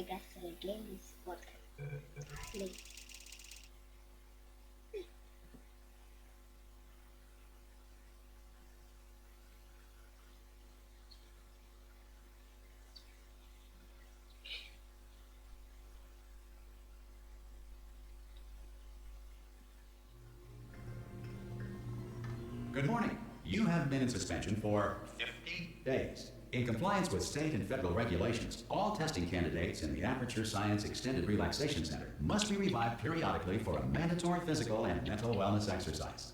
regards to the games podcast. Like, Good morning. You have been in suspension for 50 days. In compliance with state and federal regulations, all testing candidates in the Aperture Science Extended Relaxation Center must be revived periodically for a mandatory physical and mental wellness exercise.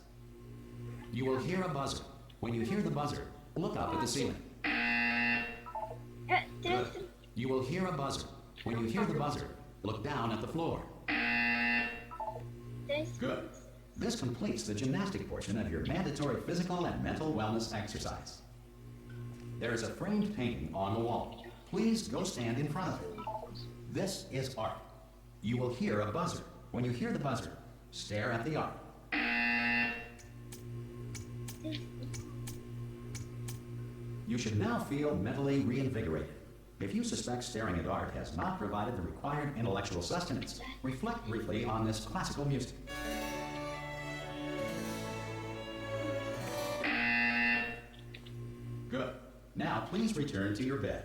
You will hear a buzzer. When you hear the buzzer, look up at the ceiling. Good. You will hear a buzzer. When you hear the buzzer, look down at the floor. Good. This completes the gymnastic portion of your mandatory physical and mental wellness exercise. There is a framed painting on the wall. Please go stand in front of it. This is art. You will hear a buzzer. When you hear the buzzer, stare at the art. You should now feel mentally reinvigorated. If you suspect staring at art has not provided the required intellectual sustenance, reflect briefly on this classical music. Good. Now please return to your bed.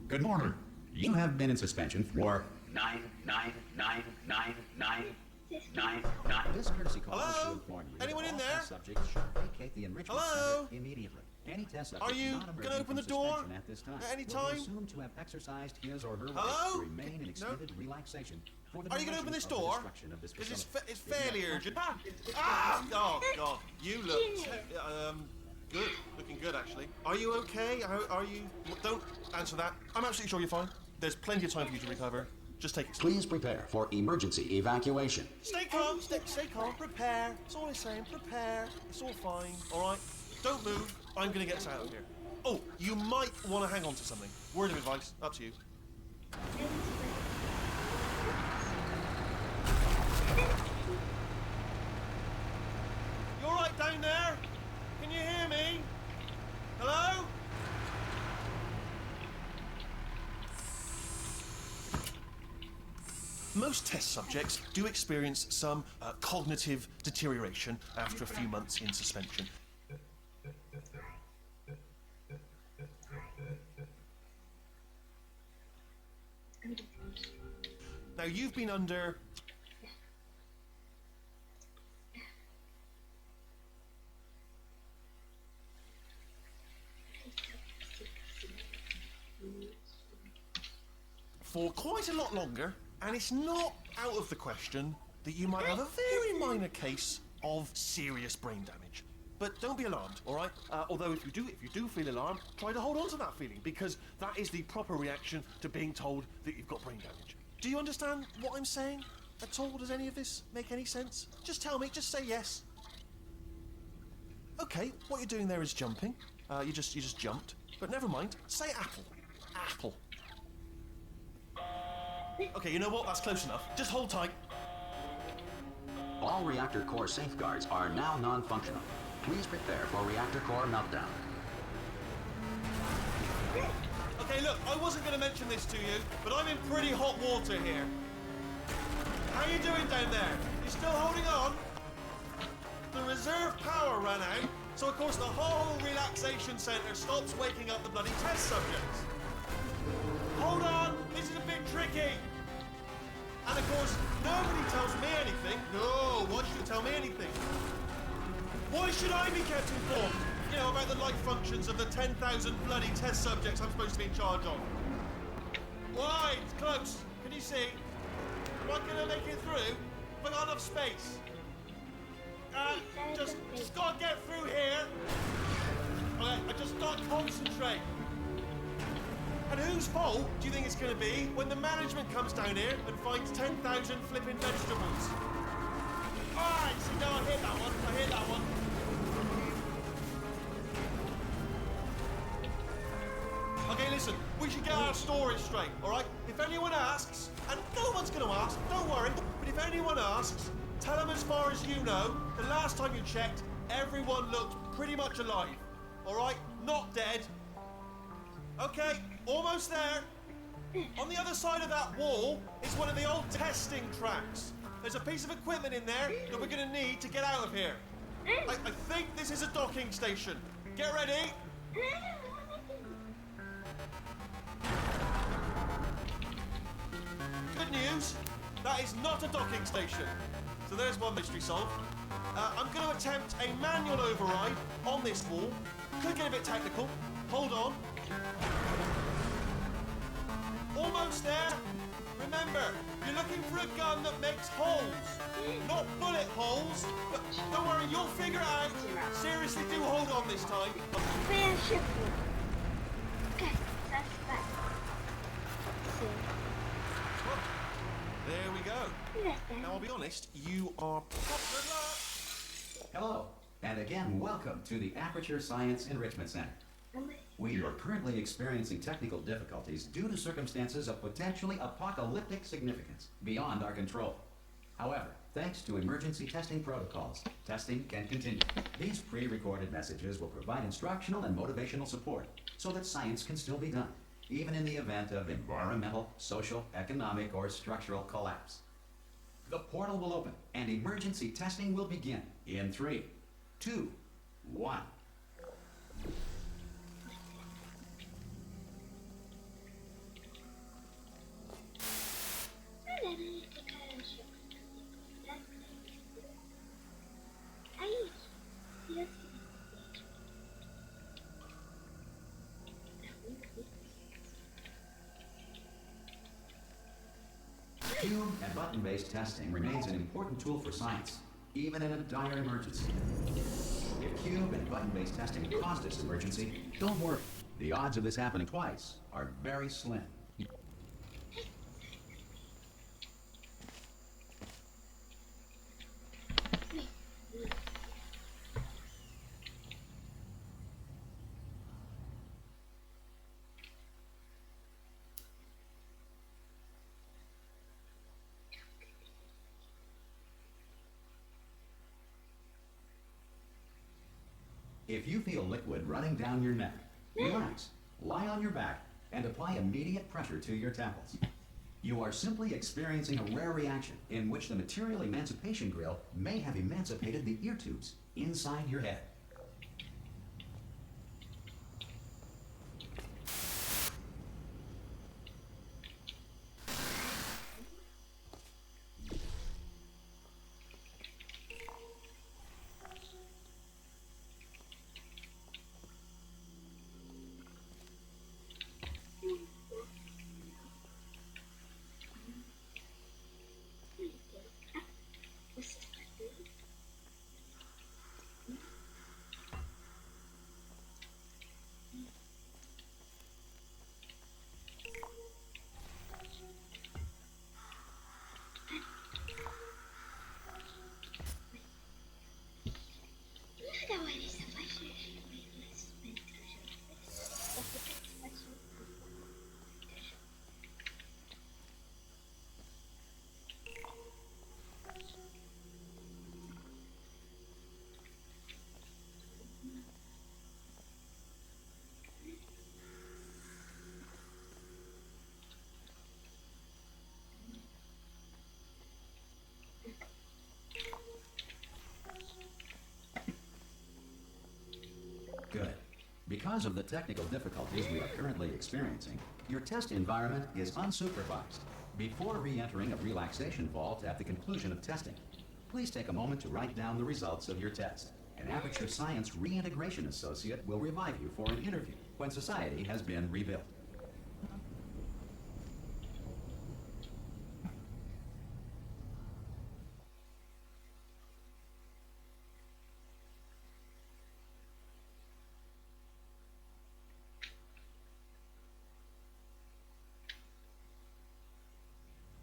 Good morning. You have been in suspension for 9999999. This courtesy call is to inform you Anyone that in all there? test subjects should vacate the enrichment Hello? center immediately. Any test Are subject you not gonna emerging open from the door suspension at this time at any will time? be assumed to have exercised his or her Hello? right to remain in No? extended relaxation for the Are you going to open duration this of the door? destruction of this Because facility. it's fairly urgent. Ah! Oh, God. You look... good. Looking good, actually. Are you okay? Are you... Don't answer that. I'm absolutely sure you're fine. There's plenty of time for you to recover. Just take it. Please prepare for emergency evacuation. Stay calm. Stay calm. Prepare. That's all I'm saying. Prepare. It's all fine. All right? Don't move. I'm going to get us out of here. Oh, you might want to hang on to something. Word of advice. Up to you. You all right down there? Can you hear me? Hello? Most test subjects do experience some cognitive deterioration after a few months in suspension. Now, you've been under... for quite a lot longer, and it's not out of the question that you might have a very minor case of serious brain damage. But don't be alarmed, all right? Although if you do feel alarmed, try to hold on to that feeling, because that is the proper reaction to being told that you've got brain damage. Do you understand what I'm saying at all? Does any of this make any sense? Just tell me, just say yes. Okay, what you're doing there is jumping. You just jumped. But never mind, say apple. Apple. Okay, you know what? That's close enough. Just hold tight. All reactor core safeguards are now non-functional. Please prepare for reactor core meltdown. Okay, look, I wasn't going to mention this to you, but I'm in pretty hot water here. How you doing down there? You still holding on? The reserve power ran out, so of course the whole relaxation centre stops waking up the bloody test subjects. Hold on, this is a bit tricky. And of course, nobody tells me anything. No, why should you tell me anything? Why should I be kept informed? You know, about the life functions of the 10,000 bloody test subjects I'm supposed to be in charge of. Why? It's close. Can you see? Am I going to make it through? Have I got enough space? Just gotta get through here. Okay, I just gotta concentrate. And whose fault do you think it's going to be when the management comes down here and finds 10,000 flipping vegetables? Alright, see, no, I hear that one. I hear that one. Okay, listen, we should get our story straight, alright? If anyone asks, and no one's going to ask, don't worry, but if anyone asks, tell them as far as you know, the last time you checked, everyone looked pretty much alive. All right? Not dead. Okay, almost there. On the other side of that wall is one of the old testing tracks. There's a piece of equipment in there that we're going to need to get out of here. I think this is a docking station. Get ready. Good news, that is not a docking station. So there's one mystery solved. I'm going to attempt a manual override on this wall. Could get a bit technical. Hold on. Almost there. Remember, you're looking for a gun that makes holes, not bullet holes. But don't worry, you'll figure it out. Seriously, do hold on this time. Friendship. Okay, that's that. So, Well, there we go. Now, I'll be honest, you are good luck. Hello, and again, welcome to the Aperture Science Enrichment Center. We are currently experiencing technical difficulties due to circumstances of potentially apocalyptic significance beyond our control. However, thanks to emergency testing protocols, testing can continue. These pre-recorded messages will provide instructional and motivational support so that science can still be done, even in the event of environmental, social, economic, or structural collapse. The portal will open and emergency testing will begin in 3, 2, 1. Cube and button-based testing remains an important tool for science, even in a dire emergency. If cube and button-based testing caused this emergency, don't worry. The odds of this happening twice are very slim. If you feel liquid running down your neck, relax, lie on your back, and apply immediate pressure to your temples. You are simply experiencing a rare reaction in which the material emancipation grill may have emancipated the ear tubes inside your head. Good. Because of the technical difficulties we are currently experiencing, your test environment is unsupervised. Before re-entering a relaxation vault at the conclusion of testing, please take a moment to write down the results of your test. An Aperture Science Reintegration Associate will revive you for an interview when society has been rebuilt.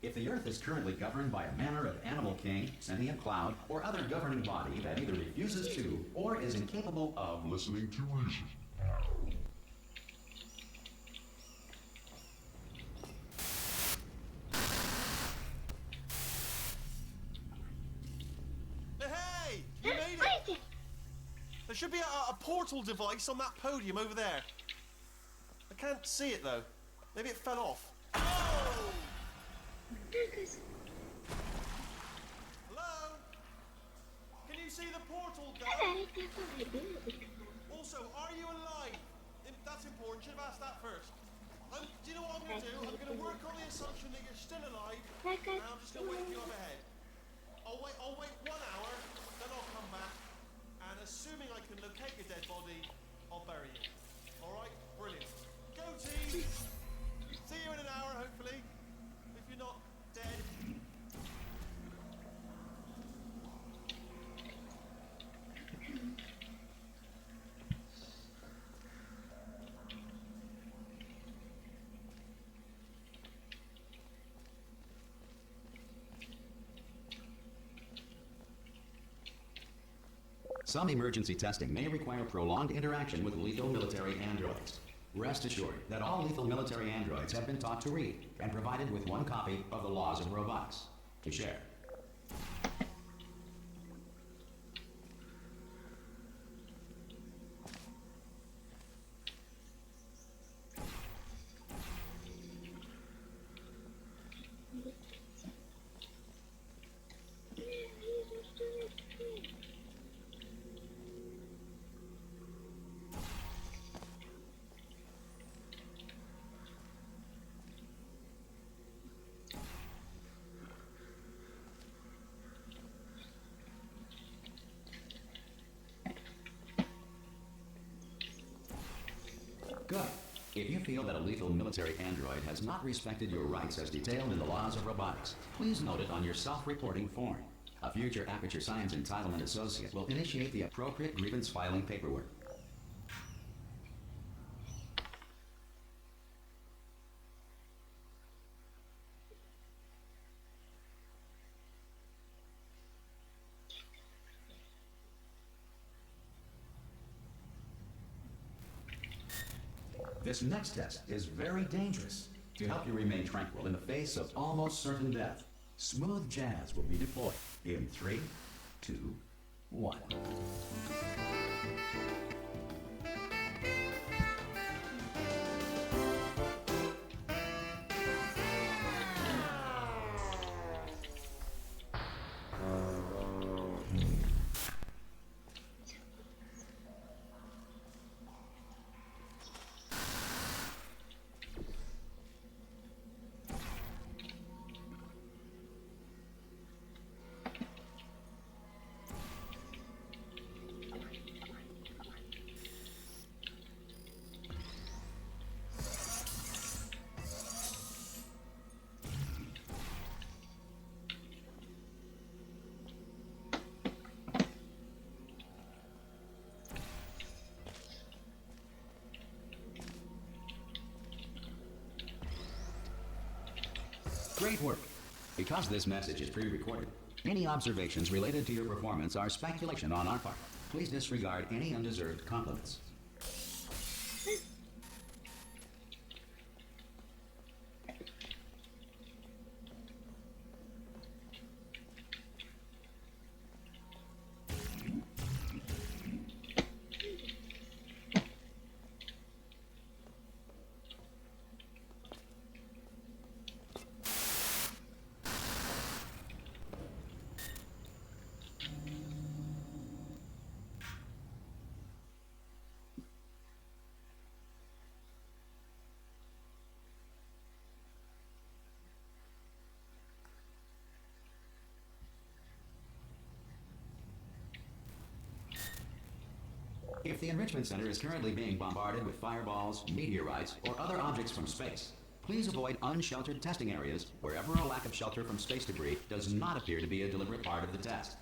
If the Earth is currently governed by a manner of animal king, sentient cloud, or other governing body that either refuses to or is incapable of listening to reason. Hey! You made it! There should be a portal device on that podium over there. I can't see it though. Maybe it fell off. Oh! Lucas. Hello? Can you see the portal, Doug? Hello, definitely. Also, are you alive? That's important. Should have asked that first. Do you know what I'm going to do? I'm going to work on the assumption that you're still alive, and I'm just going to wait for you up ahead. I'll wait 1 hour, then I'll come back, and assuming I can locate your dead body, I'll bury you. All right? Brilliant. Go team! See you in an hour, hopefully. If you're not dead. Some emergency testing may require prolonged interaction with lethal military androids. Rest assured that all lethal military androids have been taught to read and provided with one copy of the Laws of Robotics to share. Good. If you feel that a lethal military android has not respected your rights as detailed in the Laws of Robotics, please note it on your self-reporting form. A future Aperture Science Entitlement Associate will initiate the appropriate grievance filing paperwork. This next test is very dangerous. To help you remain tranquil in the face of almost certain death, smooth jazz will be deployed in 3, 2, 1. Great work. Because this message is pre-recorded, any observations related to your performance are speculation on our part. Please disregard any undeserved compliments. If the Enrichment Center is currently being bombarded with fireballs, meteorites, or other objects from space, please avoid unsheltered testing areas wherever a lack of shelter from space debris does not appear to be a deliberate part of the test.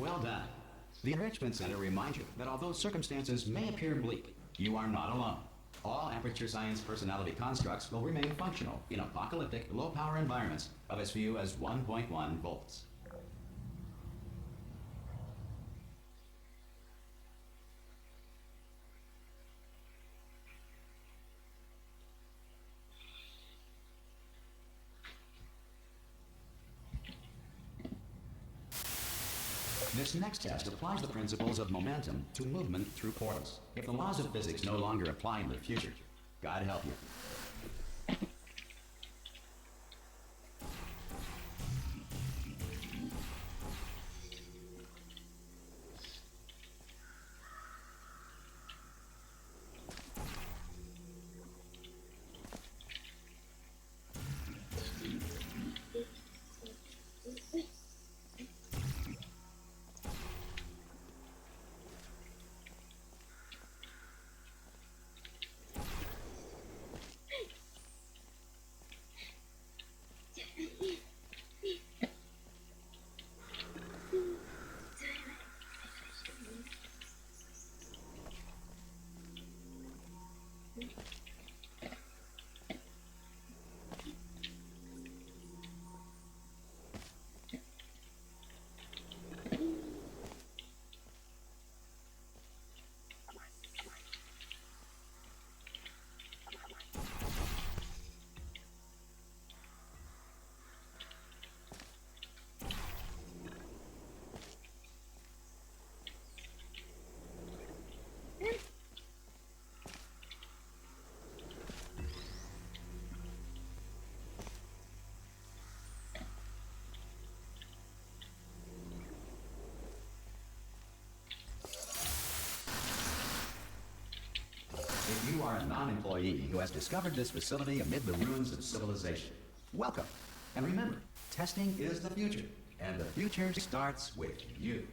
Well done. The Enrichment Center reminds you that although circumstances may appear bleak, you are not alone. All Aperture Science personality constructs will remain functional in apocalyptic, low-power environments of as few as 1.1 volts. This next test applies the principles of momentum to movement through portals. If the laws of physics no longer apply in the future, God help you. If you are a non-employee who has discovered this facility amid the ruins of civilization, welcome. And remember, testing is the future, and the future starts with you.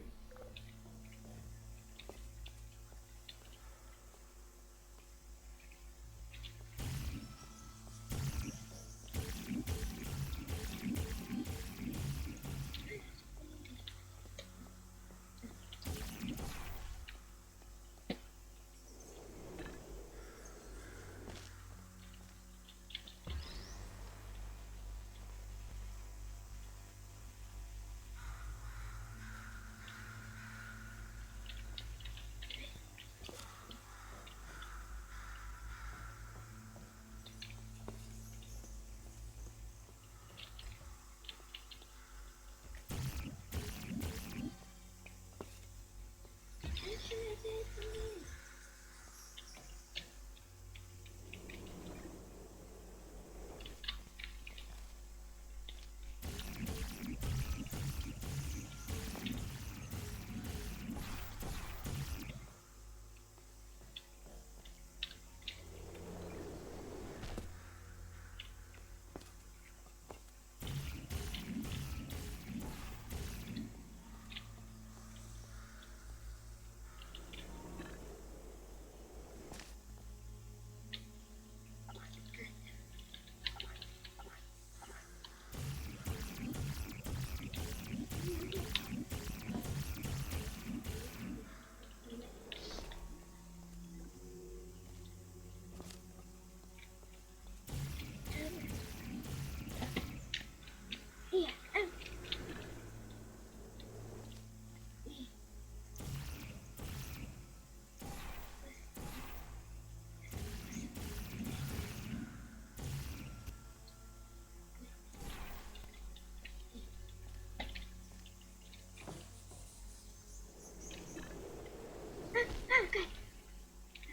Okay.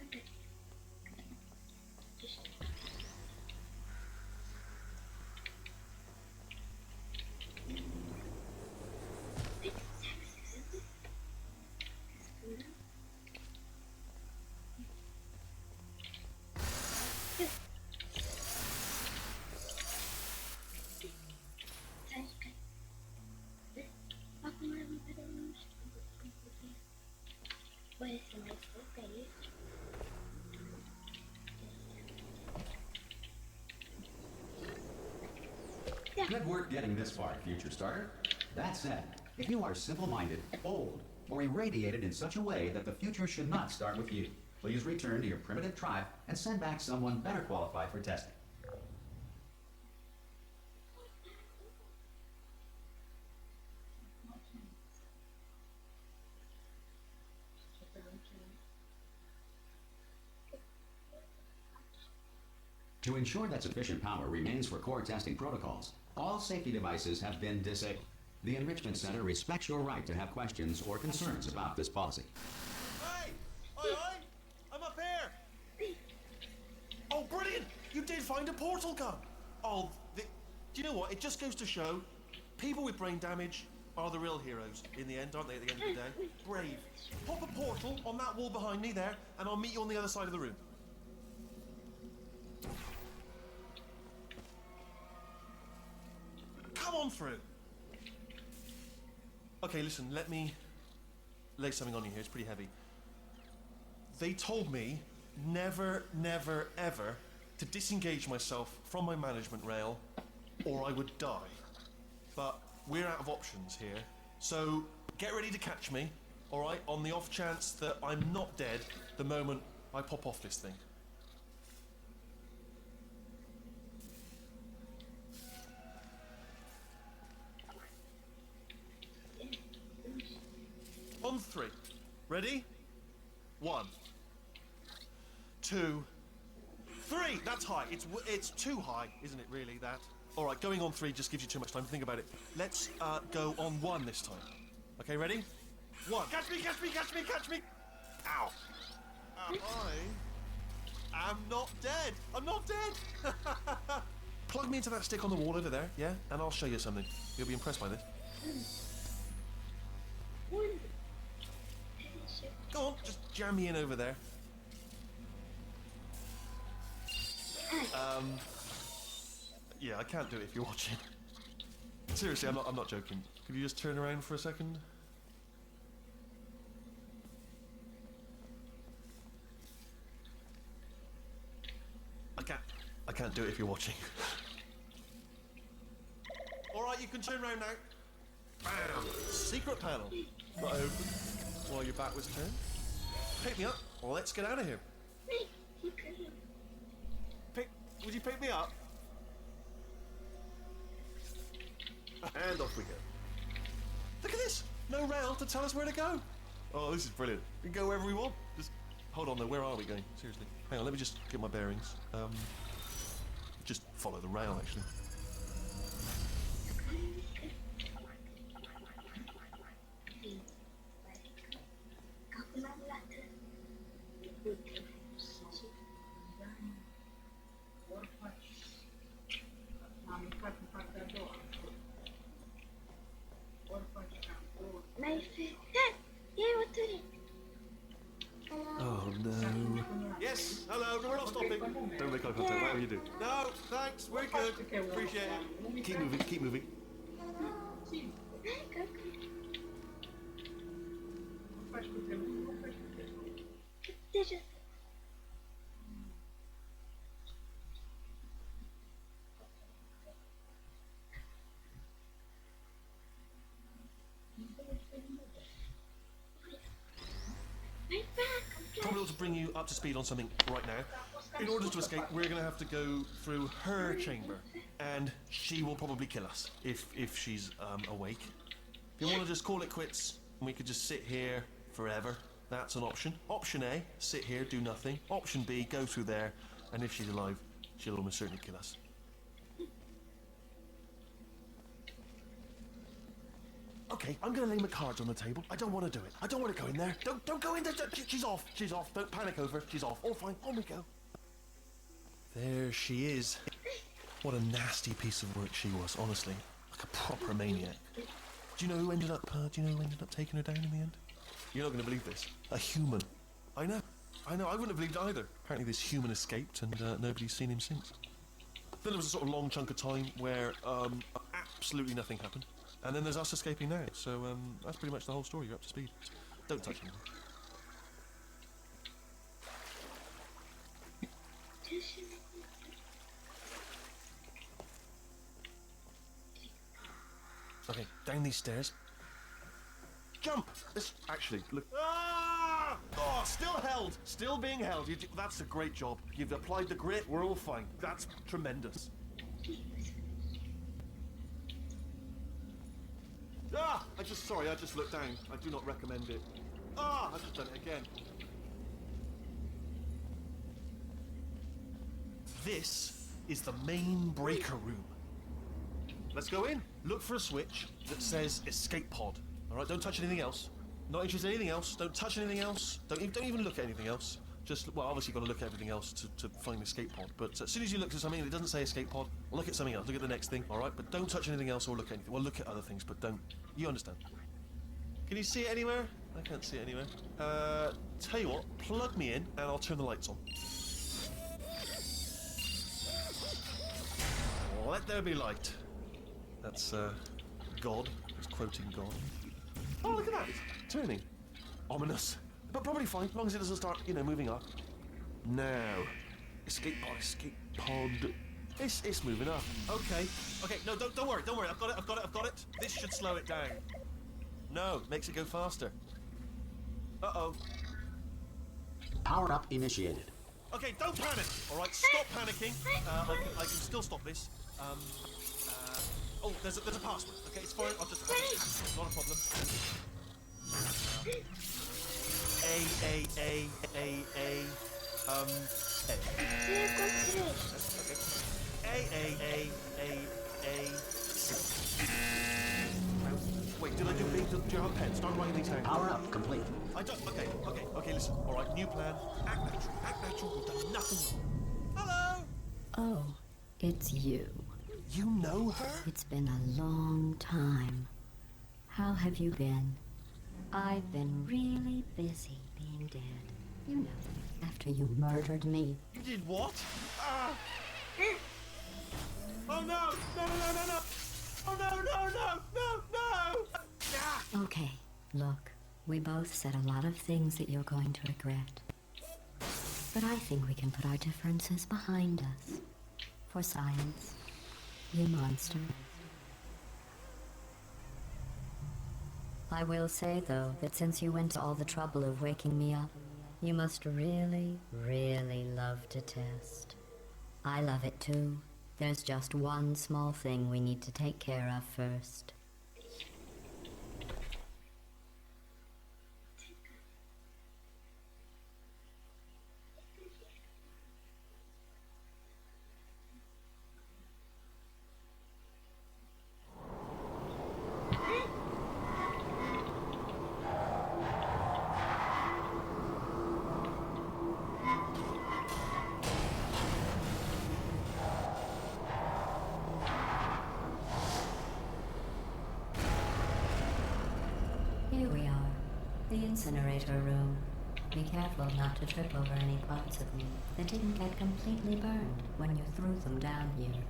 Okay. Just puede ser más feliz. Good work getting this far, Future Starter. That said, If you are simple-minded, bold, or irradiated in such a way that the future should not start with you, please return to your primitive tribe and send back someone better qualified for testing. To ensure that sufficient power remains for core testing protocols, all safety devices have been disabled. The Enrichment Center respects your right to have questions or concerns about this policy. Hey! Oi, oi! I'm up here! Oh, brilliant! You did find a portal gun! Oh, do you know what? It just goes to show people with brain damage are the real heroes in the end, aren't they, at the end of the day? Brave. Pop a portal on that wall behind me there, and I'll meet you on the other side of the room. Come on through. Okay, listen, let me lay something on you here. It's pretty heavy. They told me never, never, ever to disengage myself from my management rail or I would die. But we're out of options here. So get ready to catch me, all right, on the off chance that I'm not dead the moment I pop off this thing. On three. Ready? 1, 2, 3. That's high. It's too high, isn't it? Really? That. All right. Going on 3 just gives you too much time to think about it. Let's go on 1 this time. Okay. Ready? 1. Catch me! Catch me! Catch me! Catch me! Ow! I am not dead. I'm not dead. Plug me into that stick on the wall over there, yeah, and I'll show you something. You'll be impressed by this. Go on, just jam me in over there. Yeah, I can't do it if you're watching. Seriously, I'm not joking. Could you just turn around for a second? I can't do it if you're watching. Alright, you can turn around now. Bam! Secret panel. Not open while your back was turned. Pick me up. Let's get out of here. Would you pick me up? And off we go. Look at this! No rail to tell us where to go. Oh, this is brilliant. We can go wherever we want. Just hold on though, where are we going? Seriously. Hang on, let me just get my bearings. Just follow the rail actually. Oh no. Yes, hello, we're not stopping. Don't make eye contact, whatever you do. No, thanks, we're good. Appreciate it. Keep moving, keep moving. Probably ought to bring you up to speed on something right now. In order to escape, we're going to have to go through her chamber, and she will probably kill us if she's awake. If you want to just call it quits, we could just sit here forever. That's an option. Option A, sit here, do nothing. Option B, go through there, and if she's alive, she'll almost certainly kill us. Okay, I'm gonna lay my cards on the table. I don't want to do it. I don't want to go in there. Don't go in there. She's off. She's off. Don't panic over. She's off. All fine. On we go. There she is. What a nasty piece of work she was, honestly. Like a proper maniac. Do you know who ended up taking her down in the end? You're not gonna believe this. A human. I know. I wouldn't have believed it either. Apparently this human escaped and nobody's seen him since. Then there was a sort of long chunk of time where absolutely nothing happened. And then there's us escaping now, so that's pretty much the whole story. You're up to speed. Don't touch me. Okay, down these stairs. jump. Let's actually look. Ah! Oh, still held. Still being held. That's a great job. You've applied the grit. We're all fine. That's tremendous. Ah! I just looked down. I do not recommend it. Ah! I've just done it again. This is the main breaker room. Let's go in. Look for a switch that says escape pod. All right, don't touch anything else. Not interested in anything else. Don't touch anything else. Don't even look at anything else. Just, well, obviously you've got to look at everything else to find the escape pod. But as soon as you look at something and it doesn't say escape pod, look at something else. Look at the next thing, all right? But don't touch anything else or look at anything. Well, look at other things, but don't. You understand. Can you see it anywhere? I can't see it anywhere. Tell you what, plug me in and I'll turn the lights on. Let there be light. That's, God. It's quoting God. Oh, look at that. It's turning. Ominous. But probably fine, as long as it doesn't start, moving up. Now. Escape pod. It's moving up. Okay. No, don't worry. I've got it. This should slow it down. No, makes it go faster. Uh-oh. Power up initiated. Okay, don't panic. All right, stop panicking. I can still stop this. Oh, there's a password. Okay, it's fine. I'll just not a problem. A. Wait, did I do B? Do you have a pen? Start writing these down. Power up complete. I don't. Okay. Listen. All right, new plan. Act natural. We've done nothing wrong. Hello. Oh, it's you. You know her? It's been a long time. How have you been? I've been really busy being dead. You know, after you murdered me. You did what? Oh no! No! Oh no! Ah! Okay, look, we both said a lot of things that you're going to regret. But I think we can put our differences behind us. For science, you monster. I will say, though, that since you went to all the trouble of waking me up, you must really, really love to test. I love it too. There's just one small thing we need to take care of first. Here we are, the incinerator room. Be careful not to trip over any parts of me that didn't get completely burned when you threw them down here.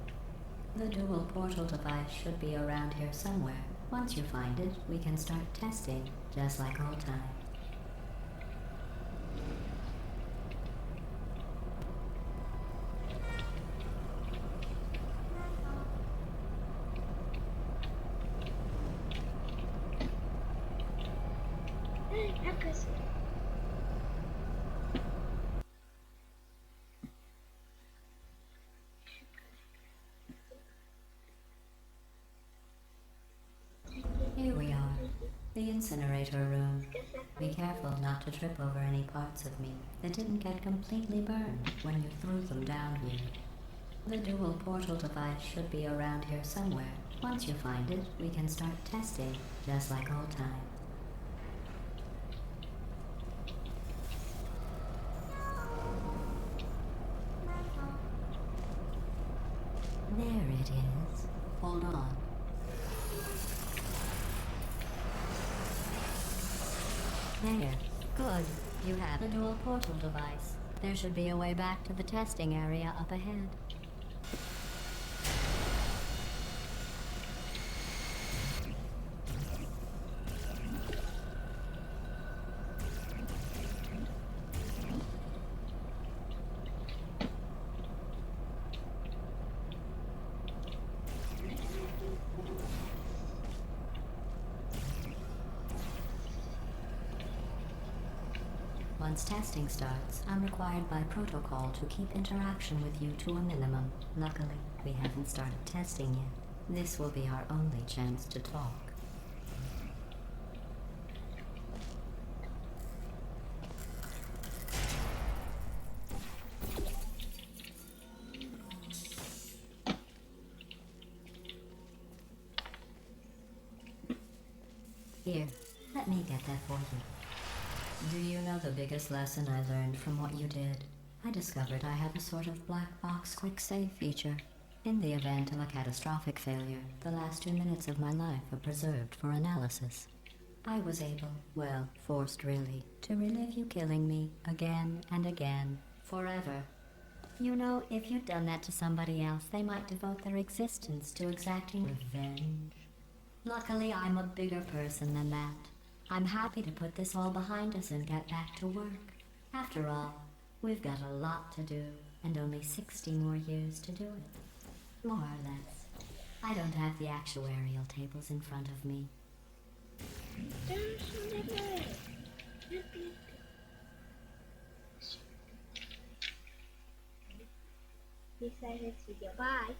The dual portal device should be around here somewhere. Once you find it, we can start testing, just like old times. Here we are, the incinerator room. Be careful not to trip over any parts of me that didn't get completely burned when you threw them down here. The dual portal device should be around here somewhere. Once you find it, we can start testing, just like old times. There it is. Hold on. There. Good. You have a dual portal device. There should be a way back to the testing area up ahead. Once testing starts, I'm required by protocol to keep interaction with you to a minimum. Luckily, we haven't started testing yet. This will be our only chance to talk. Here, let me get that for you. Do you know the biggest lesson I learned from what you did? I discovered I have a sort of black box quick save feature. In the event of a catastrophic failure, the last 2 minutes of my life are preserved for analysis. I was able, well, forced really, to relive you killing me again and again, forever. You know, if you'd done that to somebody else, they might devote their existence to exacting revenge. Luckily, I'm a bigger person than that. I'm happy to put this all behind us and get back to work. After all, we've got a lot to do, and only 60 more years to do it. More or less. I don't have the actuarial tables in front of me. Besides this video, bye.